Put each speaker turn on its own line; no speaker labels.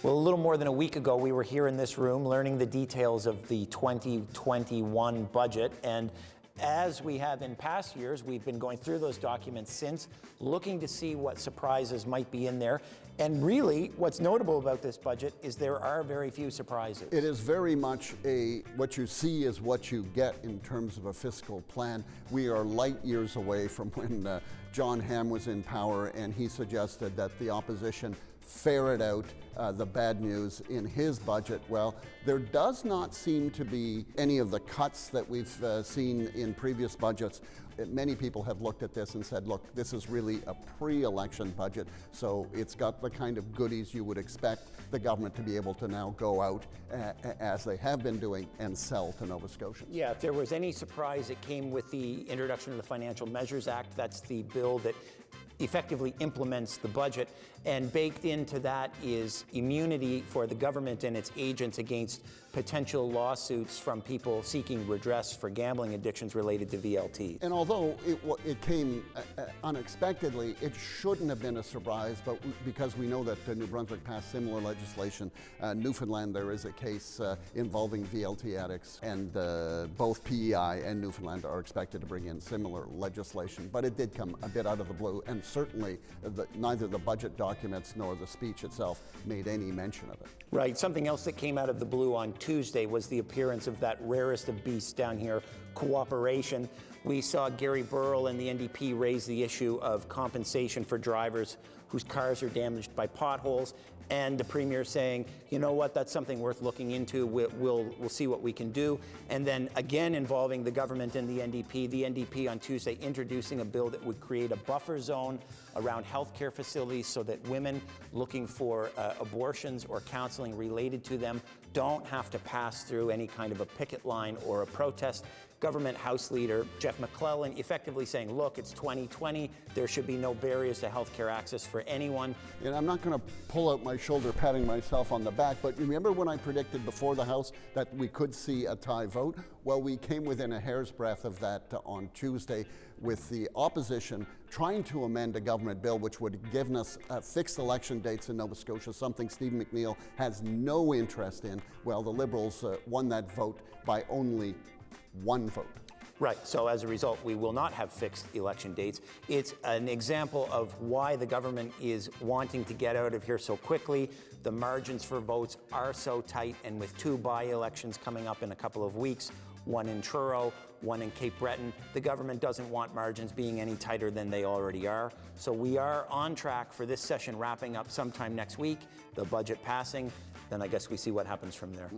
Well, a little more than a week ago, we were here in this room learning the details of the 2021 budget. And as we have in past years, we've been going through those documents since, looking to see what surprises might be in there. And really, what's notable about this budget is there are very few surprises.
It is very much what you see is what you get in terms of a fiscal plan. We are light years away from when John Hamm was in power, and he suggested that the opposition ferret out the bad news in his budget. Well, there does not seem to be any of the cuts that we've seen in previous budgets. Many people have looked at this and said, look, this is really a pre-election budget, so it's got the kind of goodies you would expect the government to be able to now go out, as they have been doing, and sell to Nova Scotians.
Yeah, if there was any surprise, it came with the introduction of the Financial Measures Act. That's the bill that effectively implements the budget, and baked into that is immunity for the government and its agents against potential lawsuits from people seeking redress for gambling addictions related to VLTs.
And although it came unexpectedly, it shouldn't have been a surprise, but because we know that New Brunswick passed similar legislation. Newfoundland, there is a case involving VLT addicts, and both PEI and Newfoundland are expected to bring in similar legislation, but it did come a bit out of the blue, and certainly neither the budget documents nor the speech itself made any mention of it.
Right. Something else that came out of the blue on Tuesday was the appearance of that rarest of beasts down here, cooperation. We saw Gary Burrell and the NDP raise the issue of compensation for drivers whose cars are damaged by potholes, and the Premier saying, you know what, that's something worth looking into, we'll see what we can do. And then again involving the government and the NDP on Tuesday introducing a bill that would create a buffer zone around healthcare facilities so that women looking for abortions or counseling related to them don't have to pass through any kind of a picket line or a protest. Government House Leader Jeff McClellan effectively saying, look, it's 2020, there should be no barriers to healthcare access for anyone.
And I'm not going to pull out my shoulder patting myself on the back, but remember when I predicted before the House that we could see a tie vote? Well, we came within a hair's breadth of that on Tuesday, with the opposition trying to amend a government bill which would have given us fixed election dates in Nova Scotia, something Stephen McNeil has no interest in. Well, the Liberals won that vote by only one vote.
Right, so as a result, we will not have fixed election dates. It's an example of why the government is wanting to get out of here so quickly. The margins for votes are so tight, and with two by-elections coming up in a couple of weeks, one in Truro, one in Cape Breton, the government doesn't want margins being any tighter than they already are. So we are on track for this session wrapping up sometime next week, the budget passing, then I guess we see what happens from there.